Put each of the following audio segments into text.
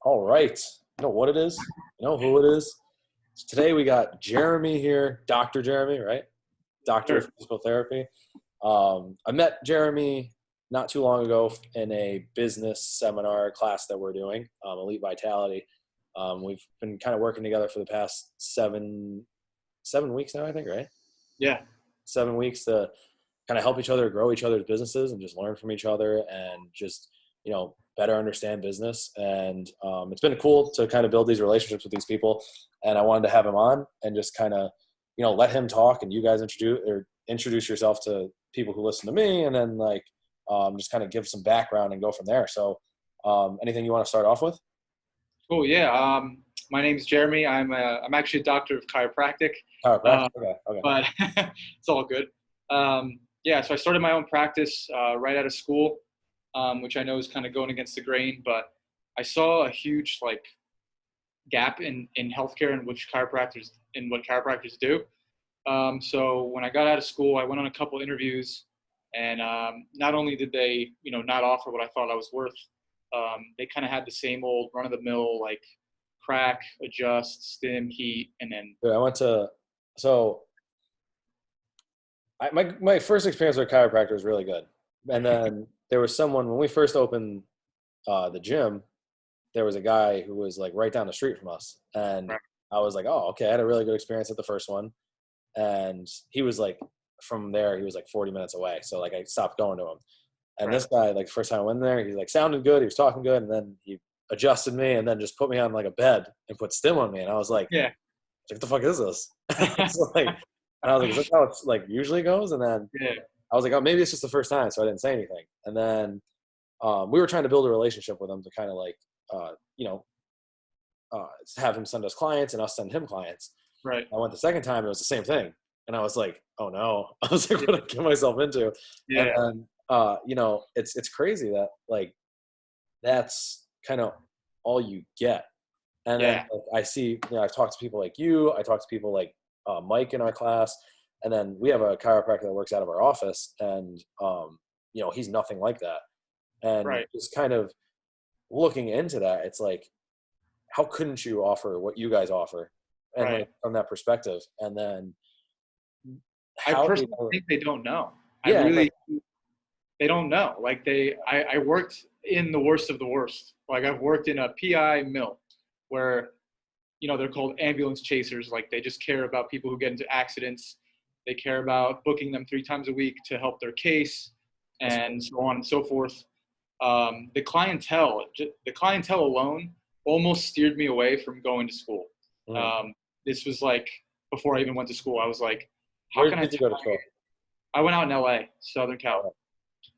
All right. You know what it is? You know who it is? So today we got Jeremy here, Dr. Jeremy, right? Doctor of Sure. Physical Therapy. I met Jeremy not too long ago in a business seminar class that we're doing, Elite Vitality. We've been kind of working together for the past seven weeks now, I think, right? Yeah. 7 weeks to kind of help each other grow each other's businesses and just learn from each other and just better understand business. And it's been cool to kind of build these relationships with these people. And I wanted to have him on and just kind of let him talk, and you guys introduce yourself to people who listen to me, and then just kind of give some background and go from there. So anything you want to start off with? Cool. Yeah. My name's Jeremy. I'm actually a doctor of chiropractic, Chiropractic. uh, Okay. but it's all good. Yeah. So I started my own practice right out of school, which I know is kind of going against the grain, but I saw a huge gap in healthcare and what chiropractors do. So when I got out of school, I went on a couple interviews, and not only did they not offer what I thought I was worth, they kind of had the same old run-of-the-mill crack, adjust, stim, heat, and then Dude, I went to so my first experience with a chiropractor was really good. And then there was someone when we first opened the gym. There was a guy who was like right down the street from us, and right, I was like, oh, okay. I had a really good experience at the first one, and he was like, from there, he was like 40 minutes away. So like I stopped going to him. And right. this guy, like the first time I went there, he like sounded good. He was talking good, and then he adjusted me, and then just put me on like a bed and put stim on me, and I was like, Yeah. what the fuck is this? So, like, and I was like, is this how it's like usually goes? And then Yeah. I was like, oh, maybe it's just the first time, so I didn't say anything. And then we were trying to build a relationship with him to kind of uh, you know, have him send us clients and us send him clients. Right. I went the second time, it was the same thing. And I was like, oh no. I was like, Yeah. what did I get myself into? And Yeah. then, it's crazy that like, that's kind of all you get. And then Yeah. like, I see, I've talked to people like you, I talked to people like Mike in our class, and then we have a chiropractor that works out of our office, and, he's nothing like that. And Right. just kind of looking into that, it's like, how couldn't you offer what you guys offer, and Right. like from that perspective, and then I how personally think they don't know. I yeah, and like really they don't know. I worked in the worst of the worst. Like I've worked in a PI mill where, they're called ambulance chasers. Like they just care about people who get into accidents. They care about booking them 3 times a week to help their case and so on and so forth. The clientele alone almost steered me away from going to school. mm. This was like before I even went to school. I was like, how Where can I did you go to school? I went out in LA, Southern Cal.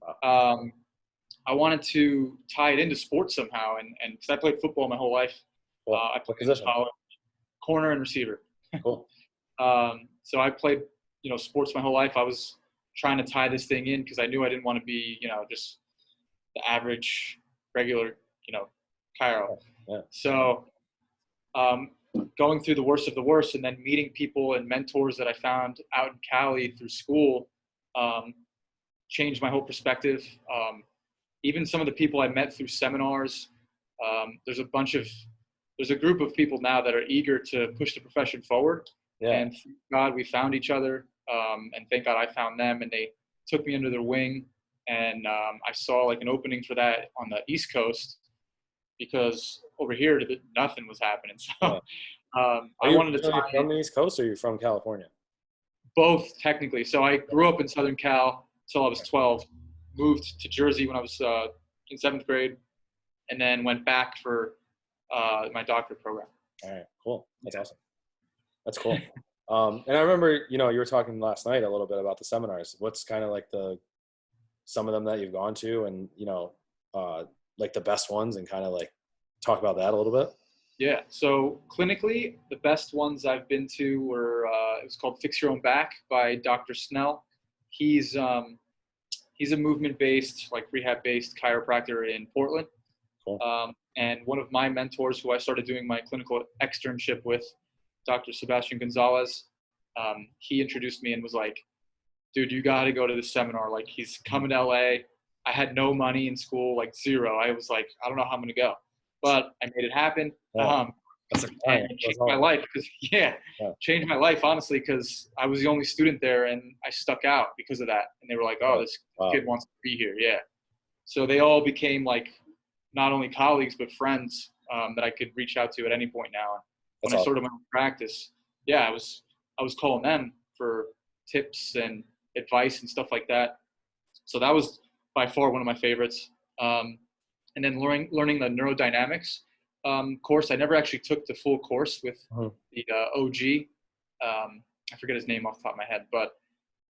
Oh, wow. Um, I wanted to tie it into sports somehow, and because I played football my whole life, Cool. I What played in position? college, corner and receiver. Cool. So I played, sports my whole life. I was trying to tie this thing in because I knew I didn't want to be, just the average, regular, chiro. Yeah. So um, going through the worst of the worst, and then meeting people and mentors that I found out in Cali through school, um, changed my whole perspective. Even some of the people I met through seminars, there's a group of people now that are eager to push the profession forward. Yeah. And thank God we found each other, and thank God I found them, and they took me under their wing. And I saw like an opening for that on the East Coast because over here nothing was happening. So Yeah. I wanted to So you're tie in from the East Coast, or you're from California? both technically. So I grew up in Southern Cal until I was 12, moved to Jersey when I was in 7th grade, and then went back for my doctorate program. All right, cool. That's awesome. That's cool. And I remember, you were talking last night a little bit about the seminars. What's kind of like some of them that you've gone to, and, like the best ones, and kind of like talk about that a little bit? Yeah. So clinically, the best ones I've been to were it was called Fix Your Own Back by Dr. Snell. He's a movement-based, like rehab-based chiropractor in Portland. Cool. And one of my mentors, who I started doing my clinical externship with, Dr. Sebastian Gonzalez, he introduced me and was like, dude, you got to go to this seminar. Like, he's coming to LA. I had no money in school, like zero. I was like, I don't know how I'm going to go. but I made it happen. Yeah. That's And exciting. it That's changed my hard. life because Yeah. changed my life honestly because I was the only student there and I stuck out because of that. And they were like, "Oh, Right. this Wow. kid wants to be here." Yeah. So they all became like not only colleagues but friends that I could reach out to at any point now. When That's I awesome. started my own practice, yeah, I was calling them for tips and advice and stuff like that. So that was by far one of my favorites. Um, and then learning the neurodynamics course. I never actually took the full course with Mhm. the OG. I forget his name off the top of my head, but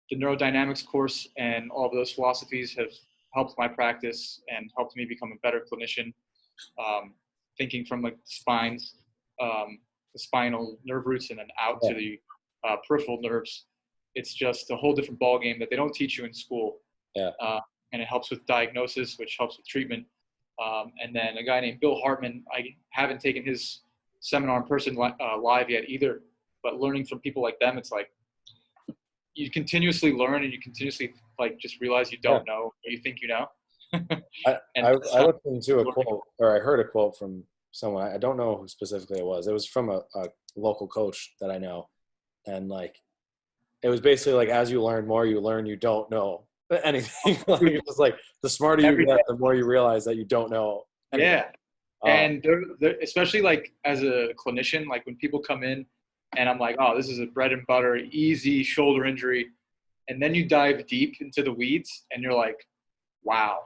the neurodynamics course and all of those philosophies have helped my practice and helped me become a better clinician. Um, Thinking from like the spinal nerve roots and then out Yeah. to the peripheral nerves. It's just a whole different ball game that they don't teach you in school. Yeah. And it helps with diagnosis, which helps with treatment. And then a guy named Bill Hartman, I haven't taken his seminar in person live yet either, but learning from people like them, it's like you continuously learn and you continuously like just realize you Yeah. don't know what you think you know. And I that's how looked into a learning. quote, or I heard a quote from someone. I don't know who specifically it was. It was from a local coach that I know, and like it was basically like as you learn more, you learn you don't know anything. Like it's just like the smarter you Every get, day. the more you realize that you don't know anything. Yeah. Um, And they're, especially like as a clinician, like when people come in and I'm like, oh, this is a bread and butter, easy shoulder injury. And then you dive deep into the weeds and you're like, wow,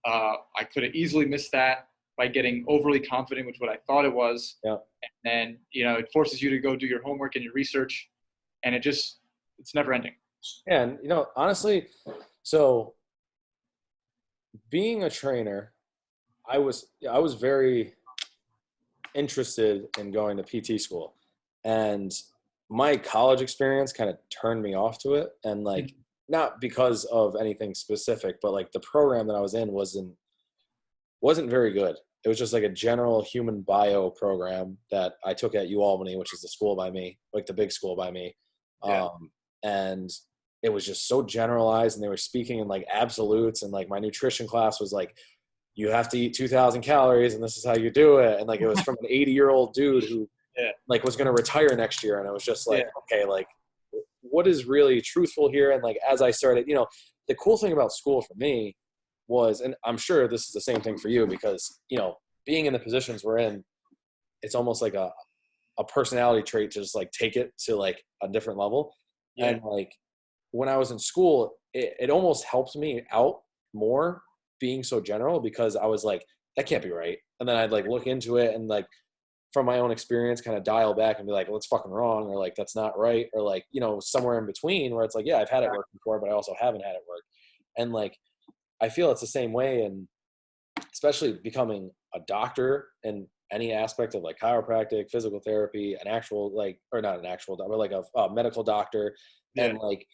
I could have easily missed that by getting overly confident with what I thought it was. yeah, And then, it forces you to go do your homework and your research. And it's never ending. yeah, and honestly, so being a trainer, I was very interested in going to PT school, and my college experience kind of turned me off to it, and like not because of anything specific, but like the program that I was in wasn't very good. It was just like a general human bio program that I took at UAlbany, which is the school by me, like the big school by me. Yeah. And it was just so generalized, and they were speaking in like absolutes, and like my nutrition class was like, you have to eat 2,000 calories and this is how you do it. And like, it was from an 80-year-old dude who Yeah. like was going to retire next year. And it was just Yeah. like, okay, like what is really truthful here? And like, as I started, the cool thing about school for me was, and I'm sure this is the same thing for you because, being in the positions we're in, it's almost like a personality trait to just like take it to like a different level. Yeah. And like when I was in school, it almost helped me out more being so general because I was like, that can't be right. And then I'd like look into it and like from my own experience kind of dial back and be like, well, it's fucking wrong, or like that's not right, or like, somewhere in between where it's like, yeah, I've had it work before, but I also haven't had it work. And like I feel it's the same way, and especially becoming a doctor in any aspect of like chiropractic, physical therapy, an actual like, or not an actual doctor, but like a medical doctor. Yeah. And like,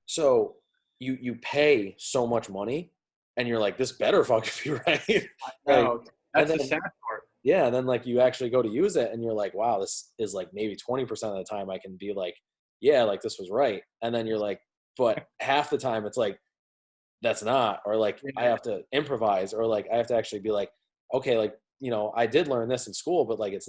so you pay so much money and you're like, this better fucking be right. Like, No, and that's then, the sad part. yeah, and then like you actually go to use it and you're like, wow, this is like maybe 20% of the time I can be like, yeah, like this was right. And then you're like, but half the time it's like, that's not, or like I Yeah. have to improvise, or like I have to actually be like, okay, like, I did learn this in school, but like, it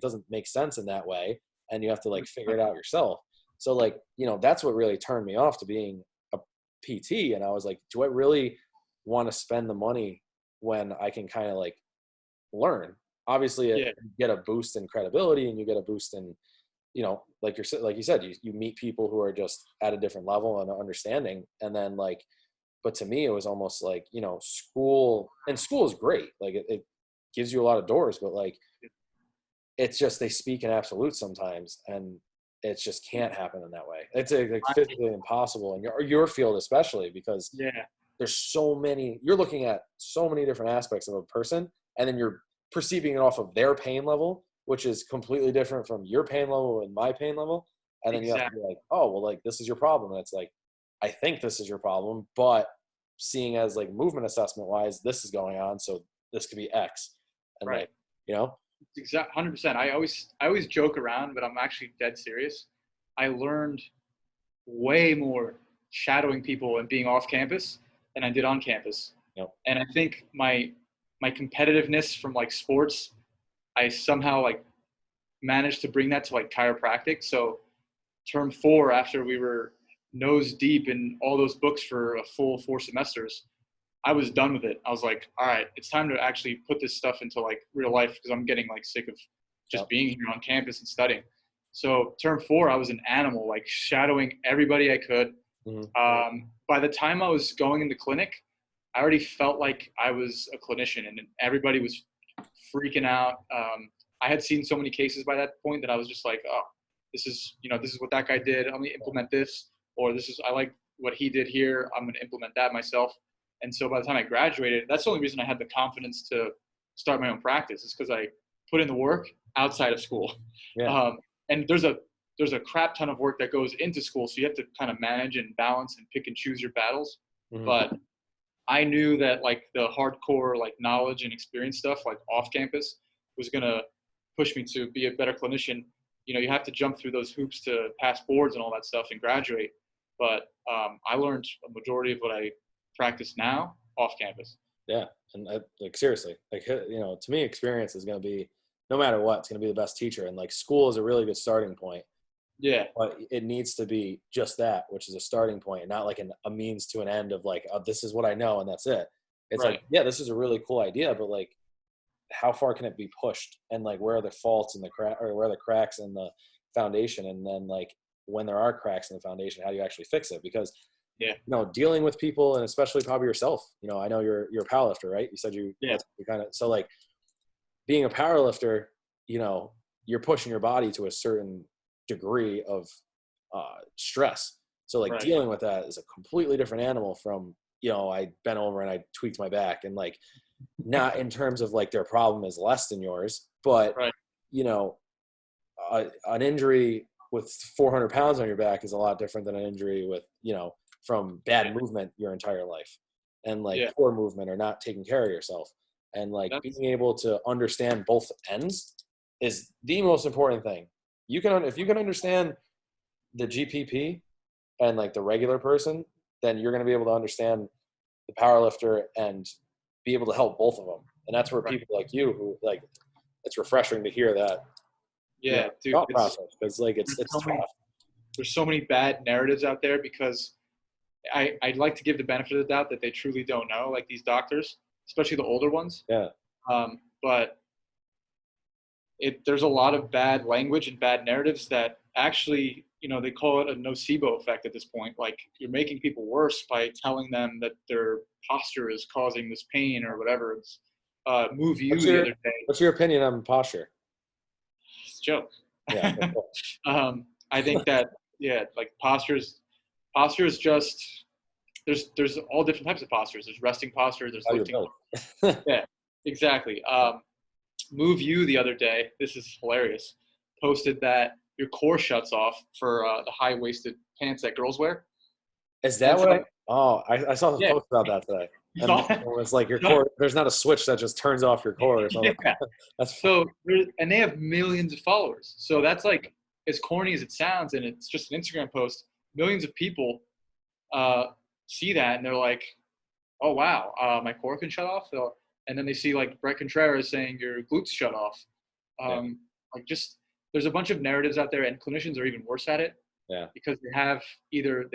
doesn't make sense in that way. And you have to like figure it out yourself. So like, that's what really turned me off to being a PT. And I was like, do I really want to spend the money when I can kind of like learn? Obviously Yeah. you get a boost in credibility and you get a boost in, like you said, you meet people who are just at a different level and understanding. And then like, but to me, it was almost like, school is great. Like it gives you a lot of doors, but like, it's just, they speak in absolutes sometimes. And it just can't happen in that way. It's like physically impossible in your field, especially because Yeah. you're looking at so many different aspects of a person, and then you're perceiving it off of their pain level, which is completely different from your pain level and my pain level. And then you have to be Exactly. like, oh, well, like this is your problem. And it's like, I think this is your problem, but seeing as like movement assessment wise, this is going on. So this could be X. And Right. like, you know, Exact 100%. I always joke around, but I'm actually dead serious. I learned way more shadowing people and being off campus than I did on campus. you know, And I think my my competitiveness from like sports, I somehow like managed to bring that to like chiropractic. So term 4, after we were nose deep in all those books for a full 4 semesters, I was done with it. I was like, all right, it's time to actually put this stuff into like real life, because I'm getting like sick of just being here on campus and studying. So term 4, I was an animal, like shadowing everybody I could. By the time I was going in the clinic, I already felt like I was a clinician, and everybody was freaking out. I had seen so many cases by that point that I was just like, oh, this is what that guy did. Let me implement this, or I like what he did here. I'm going to implement that myself. And so by the time I graduated, that's the only reason I had the confidence to start my own practice, is because I put in the work outside of school. Yeah. And there's a crap ton of work that goes into school, so you have to kind of manage and balance and pick and choose your battles. But I knew that like the hardcore like knowledge and experience stuff like off campus was going to push me to be a better clinician. You have to jump through those hoops to pass boards and all that stuff and graduate. But I learned a majority of what I practice now off campus. Yeah. And like, seriously, like, to me, experience is going to be, no matter what, it's going to be the best teacher. And like, school is a really good starting point. Yeah. But it needs to be just that, which is a starting point, and not like a means to an end of like, oh, this is what I know and that's it. It's right. Like, yeah, this is a really cool idea, but like, how far can it be pushed? And like, where are the faults in the or where are the cracks in the foundation? And then like, when there are cracks in the foundation, how do you actually fix it? Because dealing with people, and especially probably yourself, I know you're a powerlifter, right? You said you kind of, so like being a powerlifter, you're pushing your body to a certain degree of stress. So like dealing with that is a completely different animal from, I bent over and I tweaked my back, and like, not in terms of like their problem is less than yours, but an injury with 400 pounds on your back is a lot different than an injury with, from bad movement your entire life, and like poor movement or not taking care of yourself. And like being able to understand both ends is the most important thing. If you can understand the GPP and like the regular person, then you're going to be able to understand the powerlifter and be able to help both of them. And that's where people like you, who like, it's refreshing to hear that. Dude, thought process, because like it's tough. There's so many bad narratives out there, because I'd like to give the benefit of the doubt that they truly don't know, like these doctors, especially the older ones. Yeah. But there's a lot of bad language and bad narratives that actually, they call it a nocebo effect at this point. Like, you're making people worse by telling them that their posture is causing this pain or whatever. It's Move You the other day. What's your opinion on posture? It's a joke. Yeah. I think that, like posture is just, there's all different types of postures. There's resting posture, there's lifting. Yeah, exactly. Move You the other day, this is hilarious, posted that your core shuts off for the high-waisted pants that girls wear. Is that what I saw a post about that today. And it was like your core, there's not a switch that just turns off your core or something. Yeah. And they have millions of followers. So that's like, as corny as it sounds, and it's just an Instagram post, millions of people see that and they're like, oh wow, my core can shut off. And then they see like Brett Contreras saying your glutes shut off. Like, just, there's a bunch of narratives out there, and clinicians are even worse at it. Yeah. Because they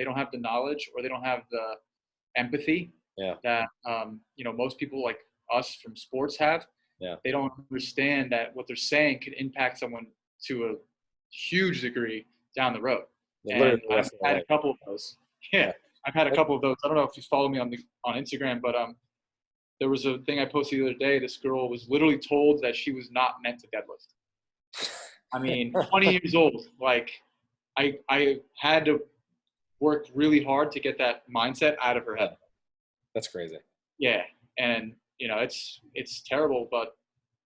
don't have the knowledge, or they don't have the empathy that most people like us from sports have. Yeah. They don't understand that what they're saying could impact someone to a huge degree down the road. And I've had a couple of those. I've had a couple of those. I don't know if you follow me on Instagram, but there was a thing I posted the other day. This girl was literally told that she was not meant to deadlift. I mean, 20 years old. Like, I had to work really hard to get that mindset out of her head. That's crazy. Yeah. And, it's terrible. But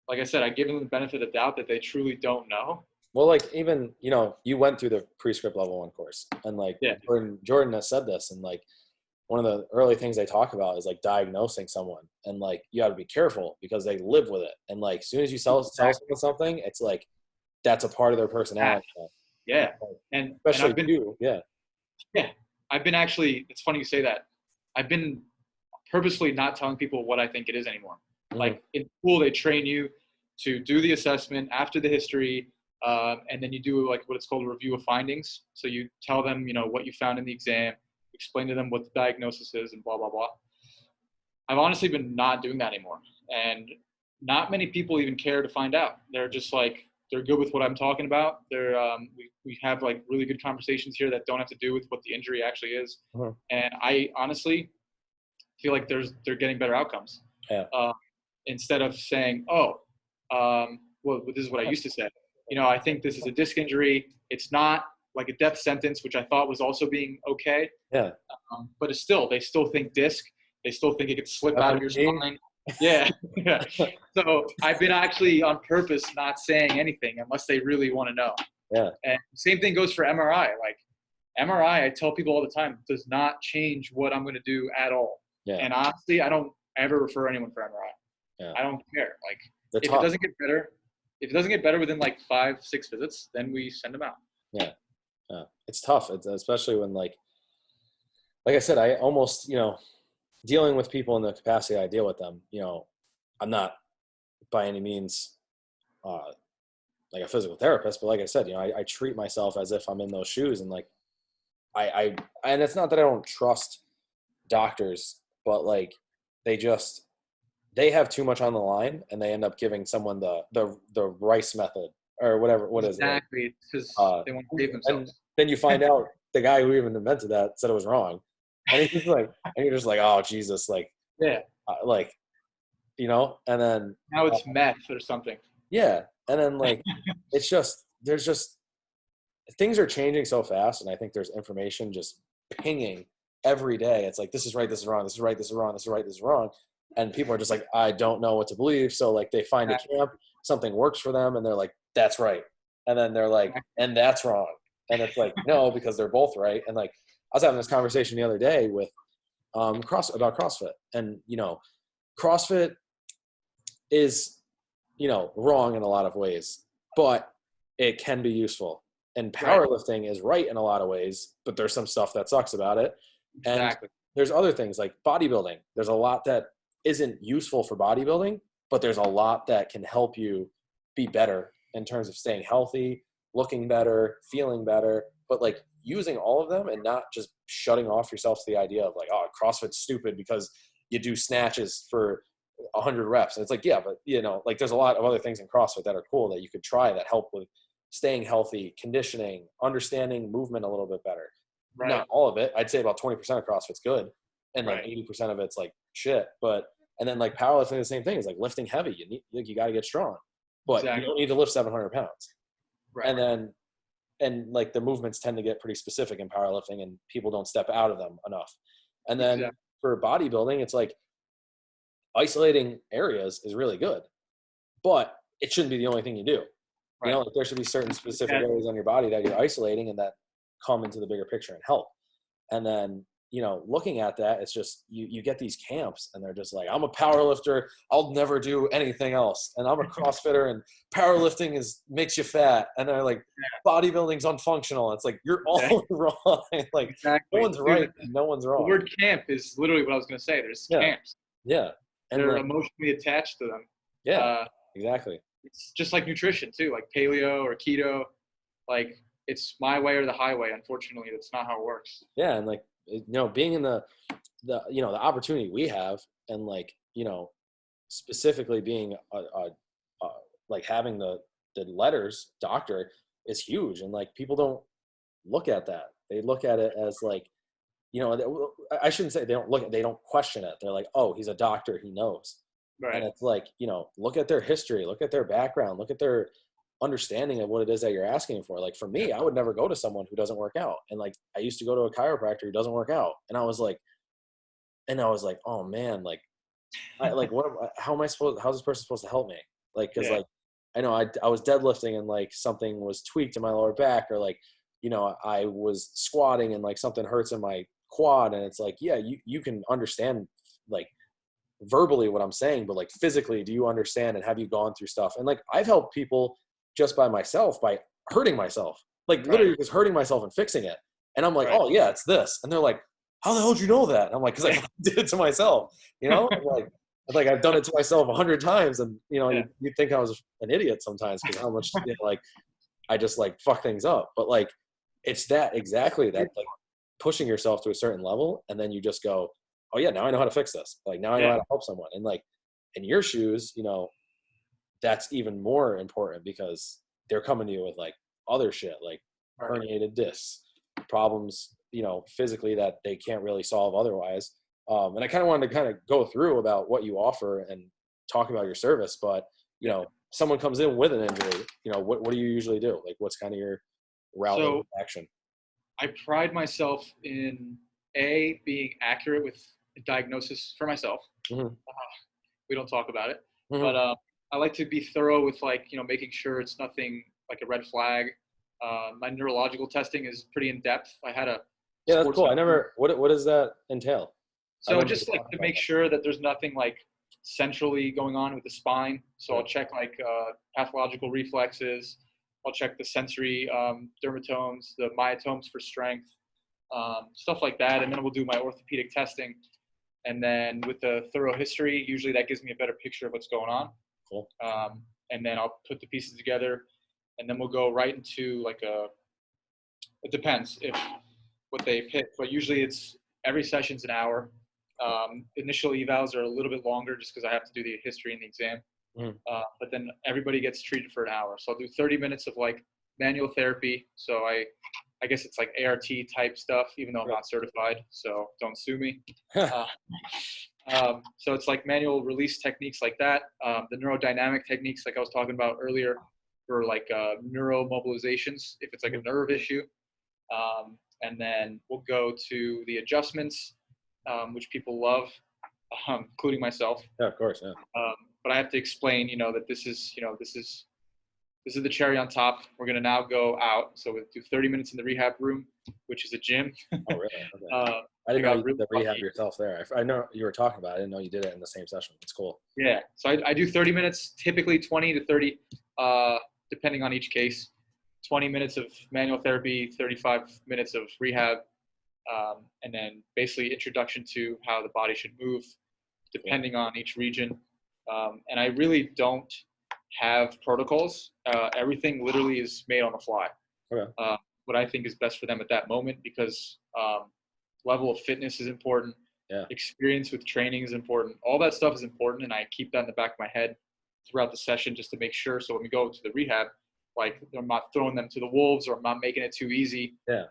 like I said, I give them the benefit of the doubt that they truly don't know. Well, like, even, you went through the Prescript Level 1 course, and like Jordan has said this, and like one of the early things they talk about is like diagnosing someone, and like you got to be careful because they live with it. And like, as soon as you sell someone something, it's like, that's a part of their personality. Yeah. And especially you. Yeah. Yeah. I've been actually, it's funny you say that. I've been purposely not telling people what I think it is anymore. Mhm. Like in school, they train you to do the assessment after the history, and then you do like what it's called a review of findings. So you tell them, what you found in the exam, explain to them what the diagnosis is, and blah blah blah. I've honestly been not doing that anymore, and not many people even care to find out. They're just like they're good with what I'm talking about. We have like really good conversations here that don't have to do with what the injury actually is, Mhm. and I honestly feel like they're getting better outcomes. Yeah. Uh, Instead of saying, "Oh, well, this is what I used to say." I think this is a disc injury. It's not like a death sentence, which I thought was also being okay. Yeah. But they still think disc. They still think it could slip out of your FMG. spine. Yeah, yeah. So I've been actually on purpose not saying anything unless they really want to know. Yeah. And same thing goes for MRI. Like MRI, I tell people all the time, does not change what I'm going to do at all. Yeah. And honestly, I don't ever refer anyone for MRI. Yeah. I don't care. Like They're if tough. it doesn't get better within like 5-6 visits, then we send them out. Yeah. Yeah. It's tough. It's especially when like I said, I almost, dealing with people in the capacity I deal with them, I'm not by any means like a physical therapist, but like I said, I treat myself as if I'm in those shoes, and like and it's not that I don't trust doctors, but like they have too much on the line, and they end up giving someone the rice method or whatever. What is it? Exactly, because they want to save And themselves. then you find out the guy who even invented that said it was wrong, and he's just like, and you're just like, oh Jesus, like, Yeah. like, and then Now it's meth or something. yeah, and then like it's just there's just things are changing so fast, and I think there's information just pinging every day. It's like this is right, this is wrong, this is right, this is wrong, this is right, this is wrong, and people are just like, I don't know what to believe. So like they find a camp, something works for them, and they're like, that's right, and then they're like, and that's wrong, and it's like no, because they're both right. And like I was having this conversation the other day with about CrossFit, and CrossFit is wrong in a lot of ways, but it can be useful. And powerlifting is right in a lot of ways, but there's some stuff that sucks about it. Exactly. And there's other things like bodybuilding. There's a lot that isn't useful for bodybuilding, but there's a lot that can help you be better in terms of staying healthy, looking better, feeling better, but like using all of them and not just shutting off yourself to the idea of like, oh, CrossFit's stupid because you do snatches for 100 reps. And it's like, yeah, but like there's a lot of other things in CrossFit that are cool that you could try that help with staying healthy, conditioning, understanding movement a little bit better. Right. Not all of it. I'd say about 20% of CrossFit's good, and like 80% of it's like shit. But and then like powerlifting, the same thing is like lifting heavy. You got to get strong, but you don't need to lift 700 pounds. Right. And like the movements tend to get pretty specific in powerlifting, and people don't step out of them enough. And then for bodybuilding, it's like isolating areas is really good, but it shouldn't be the only thing you do. Like there should be certain specific areas on your body that you're isolating and that come into the bigger picture and help. And then, looking at that, it's just, you get these camps and they're just like, I'm a power lifter. I'll never do anything else. And I'm a CrossFitter and powerlifting makes you fat. And they're like, bodybuilding's unfunctional. It's like, you're all wrong. Like no one's right. No one's wrong. The word camp is literally what I was going to say. There's camps. Yeah. And they're emotionally attached to them. Yeah, exactly. It's just like nutrition too, like paleo or keto. Like it's my way or the highway. Unfortunately, that's not how it works. Yeah, and like being in the the opportunity we have, and like specifically being like having the letters doctor is huge, and like people don't look at that. They look at it as like I shouldn't say they don't question it. They're like, oh, he's a doctor, he knows. Right. And it's like, look at their history, look at their background, look at their understanding of what it is that you're asking for. Like for me, I would never go to someone who doesn't work out. And like, I used to go to a chiropractor who doesn't work out. And I was like, oh man, like, how's this person supposed to help me? Like, cause like, I know I was deadlifting and like something was tweaked in my lower back, or like, I was squatting and like something hurts in my quad. And it's like, yeah, you can understand like verbally what I'm saying, but like physically, do you understand, and have you gone through stuff? And like I've helped people just by myself, by hurting myself, like literally just hurting myself and fixing it. And I'm like, oh yeah, it's this. And they're like, how the hell did you know that? And I'm like, because I did it to myself, like, Like I've done it to myself 100 times, and Yeah. you think I was an idiot sometimes because how much like I just like fuck things up. But like it's that exactly that like pushing yourself to a certain level, and then you just go, oh yeah, now I know how to fix this. Like now I know Yeah. how to help someone. And like in your shoes, that's even more important because they're coming to you with like other shit like Right. herniated discs, problems, physically that they can't really solve otherwise. And I kind of wanted to kind of go through about what you offer and talk about your service, but someone comes in with an injury, what do you usually do? Like, what's kind of your route of So action? I pride myself in being accurate with diagnosis for myself. Mm-hmm. We don't talk about it, but Mm-hmm. I like to be thorough with like making sure it's nothing like a red flag. My neurological testing is pretty in depth. I had a Yeah, that's sports cool. I medicine. never. What does that entail? I So remember you just like talking to about make sure that there's nothing like centrally going on with the spine. So I'll that. check like pathological reflexes. I'll check the sensory dermatomes, the myotomes for strength, stuff like that. And then we'll do my orthopedic testing. And then with the thorough history, usually that gives me a better picture of what's going on. Cool. And then I'll put the pieces together, and then we'll go right into like it depends if what they pick, but usually it's every session's an hour. Initial evals are a little bit longer just because I have to do the history and the exam. Mm-hmm. But then everybody gets treated for an hour. So I'll do 30 minutes of like manual therapy. So I guess it's like ART type stuff, even though I'm not certified. So don't sue me. Uh, so it's like manual release techniques like that. The neurodynamic techniques, like I was talking about earlier, for like neuromobilizations, if it's like a nerve issue. And then we'll go to the adjustments, which people love, including myself. Yeah, of course. Yeah. But I have to explain, that this is the cherry on top. We're gonna now go out. So we'll do 30 minutes in the rehab room, which is a gym. Oh, really? Okay. uh, I I didn't know got you did really the rehab lucky. yourself there. I know you were talking about it. I didn't know you did it in the same session. It's cool. Yeah. So I do 30 minutes, typically 20 to 30, depending on each case. 20 minutes of manual therapy, 35 minutes of rehab, and then basically introduction to how the body should move, depending on each region. And I really don't have protocols. Everything literally is made on the fly. Okay. What I think is best for them at that moment, because level of fitness is important. Yeah. Experience with training is important. All that stuff is important, and I keep that in the back of my head throughout the session just to make sure. So when we go to the rehab, like I'm not throwing them to the wolves or I'm not making it too easy. Yeah.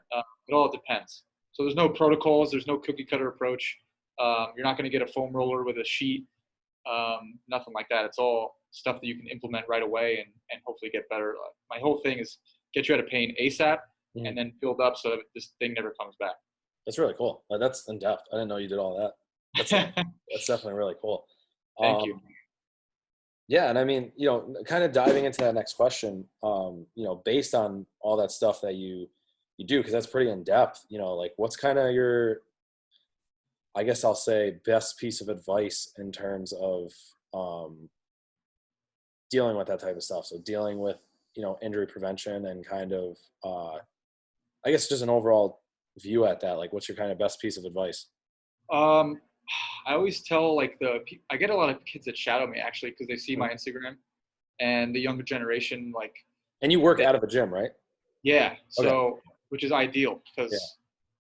It all depends. So there's no protocols. There's no cookie cutter approach. You're not going to get a foam roller with a sheet. Nothing like that. It's all stuff that you can implement right away and hopefully get better. My whole thing is get you out of pain ASAP and then build up so that this thing never comes back. That's really cool. That's in depth. I didn't know you did all that. That's definitely really cool. Thank you. Yeah, and I mean, kind of diving into that next question, based on all that stuff that you do, because that's pretty in depth. Like what's kind of your, I guess I'll say, best piece of advice in terms of dealing with that type of stuff. So dealing with injury prevention and kind of I guess just an overall view at that. Like, what's your kind of best piece of advice? I always tell like I get a lot of kids that shadow me actually because they see my Instagram and the younger generation like. And you work out of a gym, right? Yeah. So Okay. which is ideal because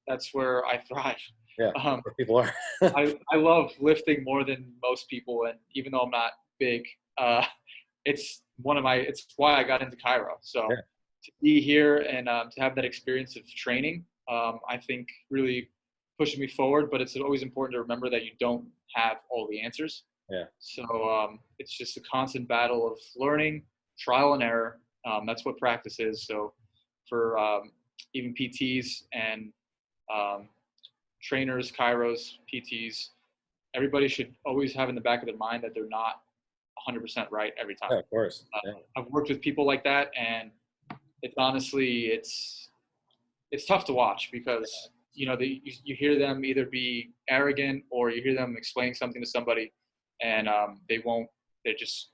that's where I thrive. Yeah. Where people are. I love lifting more than most people, and even though I'm not big, it's why I got into chiro. So to be here and to have that experience of training, I think really pushes me forward. But it's always important to remember that you don't have all the answers. Yeah. So it's just a constant battle of learning, trial and error. That's what practice is. So for even PTs and trainers, chiros, PTs, everybody should always have in the back of their mind that they're not 100% right every time. Yeah, of course. I've worked with people like that, and it's honestly it's tough to watch because you you hear them either be arrogant or you hear them explaining something to somebody, and they're just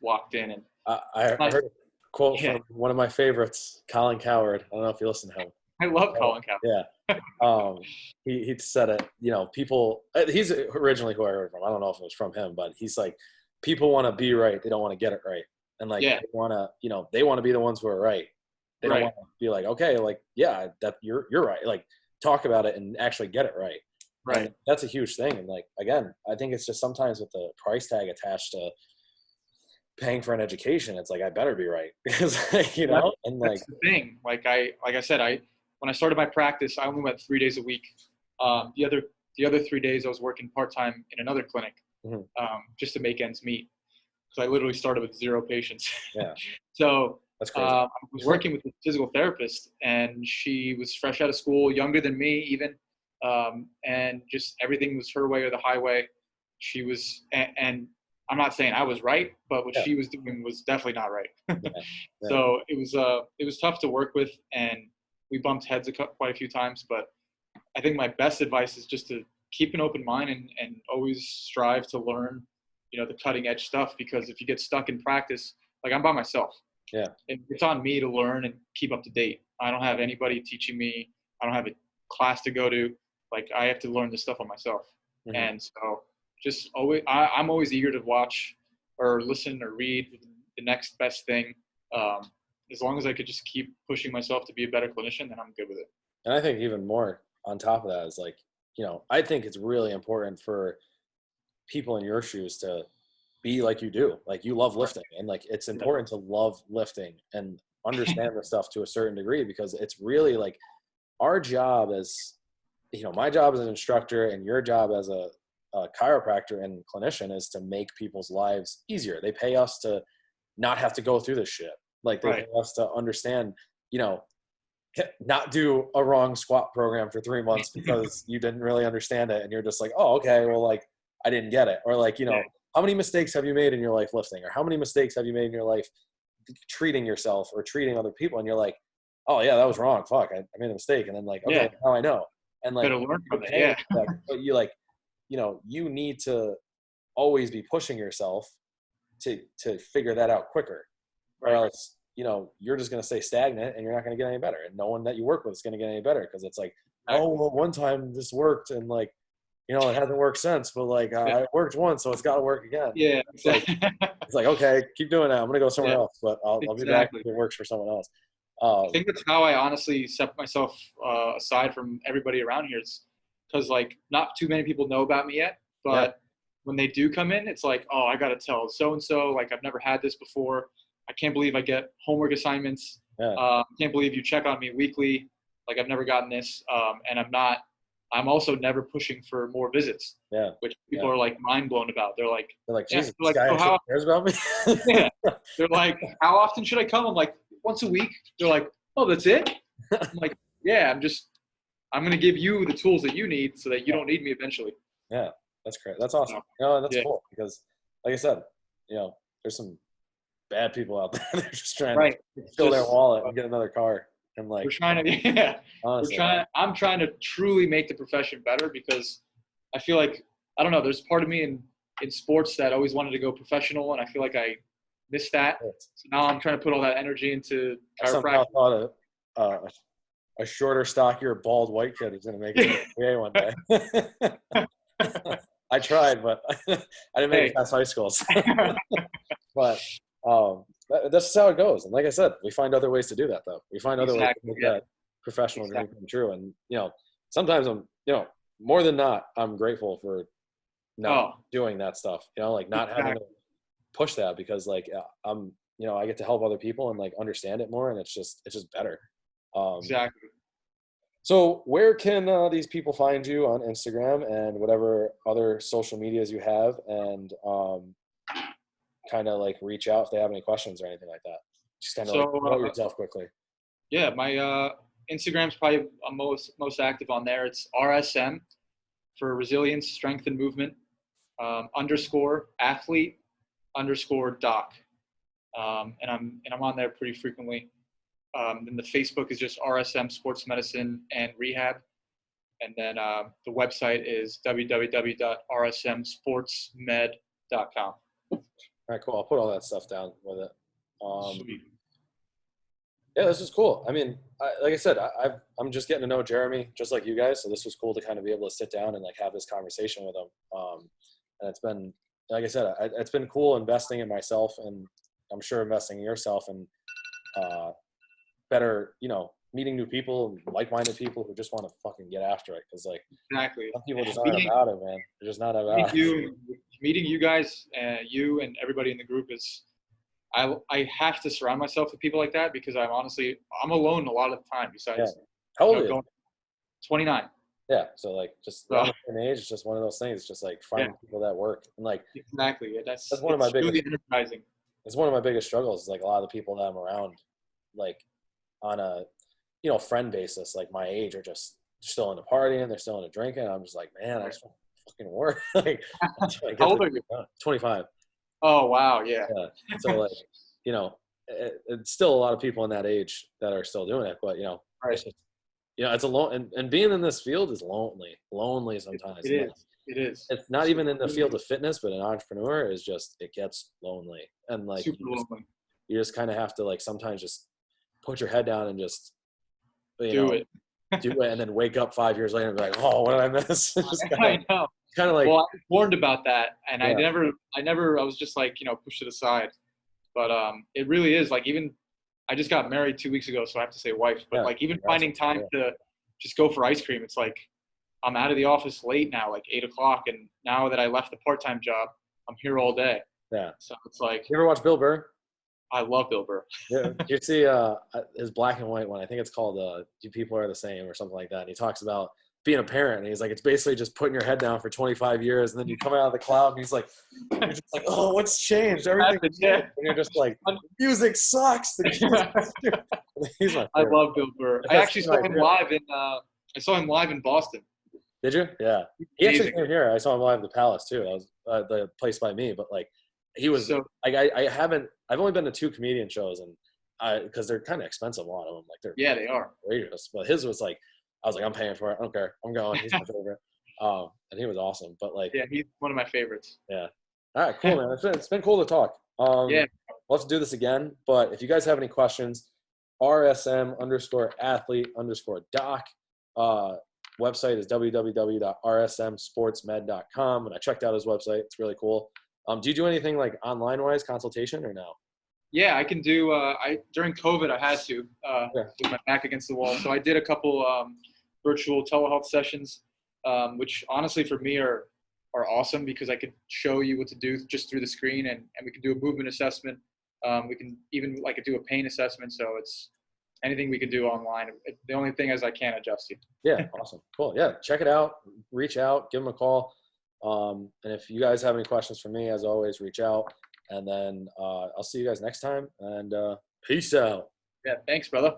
locked in. And I heard a quote from one of my favorites, Colin Cowherd. I don't know if you listen to him. I love Colin Cowherd. Yeah. He said it, people, he's originally who I heard from. I don't know if it was from him, but he's like, people want to be right. They don't want to get it right. And like, Yeah. they want to, they want to be the ones who are right. They don't Right. want to be like, okay, like, yeah, that you're right. Like, talk about it and actually get it right. Right. And that's a huge thing. And like, again, I think it's just sometimes with the price tag attached to paying for an education, it's like, I better be right because, and like, That's the thing. Like I said, when I started my practice, I only went 3 days a week. The other 3 days I was working part-time in another clinic, Mhm. just to make ends meet. So I literally started with 0 patients. Yeah, So that's crazy. I was working with a physical therapist, and she was fresh out of school, younger than me even, and just everything was her way or the highway. She was, and I'm not saying I was right, but what Yeah. she was doing was definitely not right. Yeah. So it was tough to work with, and we bumped heads quite a few times. But I think my best advice is just to keep an open mind and always strive to learn, the cutting edge stuff. Because if you get stuck in practice, like I'm by myself, Yeah. it's on me to learn and keep up to date. I don't have anybody teaching me. I don't have a class to go to. Like I have to learn this stuff on myself. Mhm. And so just always, I'm always eager to watch or listen or read the next best thing. As long as I could just keep pushing myself to be a better clinician, then I'm good with it. And I think even more on top of that is like, I think it's really important for people in your shoes to be like you do. Like you love lifting, and like it's important to love lifting and understand the stuff to a certain degree, because it's really like our job as, my job as an instructor and your job as a chiropractor and clinician is to make people's lives easier. They pay us to not have to go through this shit. Like they pay us to understand, not do a wrong squat program for 3 months because you didn't really understand it. And you're just like, oh, okay, well, like I didn't get it. Or like, how many mistakes have you made in your life lifting? Or how many mistakes have you made in your life treating yourself or treating other people? And you're like, oh yeah, that was wrong. Fuck, I made a mistake. And then like, okay, now I know. And like, better learn from it. Yeah. but you like, you need to always be pushing yourself to figure that out quicker. Or else, you're just going to stay stagnant and you're not going to get any better. And no one that you work with is going to get any better, because it's like, oh, well, one time this worked and like, it hasn't worked since, but like it worked once, so it's got to work again. Yeah. It's like, okay, keep doing that. I'm going to go somewhere else, but I'll be back if it works for someone else. I think that's how I honestly set myself aside from everybody around here. It's because like not too many people know about me yet, but when they do come in, it's like, oh, I got to tell so-and-so, like I've never had this before. I can't believe I get homework assignments. Can't believe you check on me weekly. Like I've never gotten this. And I'm also never pushing for more visits, which people are like mind blown about. They're like, Jesus, this guy actually cares about me. They're like, how often should I come? I'm like, once a week. They're like, oh, that's it? I'm like, yeah, I'm going to give you the tools that you need so that you don't need me eventually. Yeah, that's great. That's awesome. That's cool, because like I said, there's some bad people out there. They're just trying to fill their wallet and get another car. And like, we're trying to, honestly, I'm trying to truly make the profession better, because I feel like, I don't know, there's part of me in sports that always wanted to go professional, and I feel like I missed that. So now I'm trying to put all that energy into chiropractic. I somehow thought a shorter, stockier, bald white kid is going to make it in one day. I tried, but I didn't make it past high school. So. But that's how it goes. And like I said, we find other ways to do that, though. We find other ways to make that professional dream come true. And, sometimes I'm, more than not, I'm grateful for not doing that stuff, like not having to push that, because like I'm, I get to help other people and like understand it more. And it's just better. Exactly. So where can these people find you on Instagram and whatever other social medias you have, and kind of like reach out if they have any questions or anything like that? Just kind of like promote yourself quickly. Yeah, my Instagram's probably most active on there. It's RSM for resilience, strength, and movement, _athlete_doc. And I'm on there pretty frequently. Then the Facebook is just RSM Sports Medicine and Rehab. And then the website is www.rsmsportsmed.com. All right, cool. I'll put all that stuff down with it. Sweet. Yeah, this is cool. I mean, like I said, I'm just getting to know Jeremy just like you guys. So this was cool to kind of be able to sit down and like have this conversation with him. And it's been, like I said, it's been cool investing in myself, and I'm sure investing in yourself, and uh, better, meeting new people, like-minded people who just want to fucking get after it. Because like Exactly. some people just aren't Meeting about it, man. They're just not meeting about it. you meeting you guys, you and everybody in the group is. I have to surround myself with people like that because I'm alone a lot of the time. Yeah. Besides, How old are you? going 29. Yeah. So like just So around the same age, it's just one of those things. It's just like yeah, finding people that work. And like exactly. Yeah, that's one of my it's biggest really energizing. it's one of my biggest struggles is like a lot of the people that I'm around, like on a friend basis, like my age, are just still into partying, they're still into drinking. I'm just like, man, I just want to fucking work. Like until I How get old are you? 25. Oh wow, yeah. Yeah. So like, it's still a lot of people in that age that are still doing it, but Right. it's just, it's alone, and being in this field is lonely sometimes. It And like, is. It is. it's not Super, even in the field of fitness, but an entrepreneur is just, it gets lonely. And like, super lonely. you just kind of have to like sometimes just put your head down and just, you Do know, it. do it, and then wake up 5 years later and be like, oh, what did I miss? Just I know. kind of like, Well, I was warned about that, and yeah, I was just like, pushed it aside. But it really is like even I just got married 2 weeks ago, so I have to say wife. But yeah, like even congrats. finding time to just go for ice cream, it's like I'm out of the office late now, like 8 o'clock, and now that I left the part-time job, I'm here all day. Yeah. So it's like You ever watch Bill Burr? I love Bill Burr. Yeah. You see his black and white one. I think it's called "You People Are the Same" or something like that. And he talks about being a parent, and he's like, it's basically just putting your head down for 25 years, and then you come out of the cloud, and he's like, you're just like, oh, what's changed? Everything changed. Yeah. And you're just like, music sucks. The kids. He's my I favorite. love Bill Burr. I actually saw him live in Boston. Did you? Yeah. He actually Amazing. came here. I saw him live at the Palace too. That was the place by me. But like, he was So like, I've only been to 2 comedian shows, and because they're kind of expensive, a lot of them. Like they're yeah, they are. outrageous. But his was like, I was like, I'm paying for it. I don't care. I'm going. He's my favorite. And he was awesome. But like, Yeah, he's one of my favorites. yeah. All right, cool, man. It's been cool to talk. Yeah. We'll have to do this again. But if you guys have any questions, RSM_athlete_doc. Website is www.rsmsportsmed.com. And I checked out his website. It's really cool. Do you do anything like online wise consultation or no? Yeah, I can do. During COVID, I had to with my back against the wall. So I did a couple virtual telehealth sessions, which honestly for me are awesome because I could show you what to do just through the screen, and we can do a movement assessment. We can even do a pain assessment. So it's anything we can do online. The only thing is I can't adjust you. Yeah, awesome, cool. Yeah, check it out. Reach out, give them a call. And if you guys have any questions for me, as always, reach out. And then I'll see you guys next time. And peace out. Yeah, thanks, brother.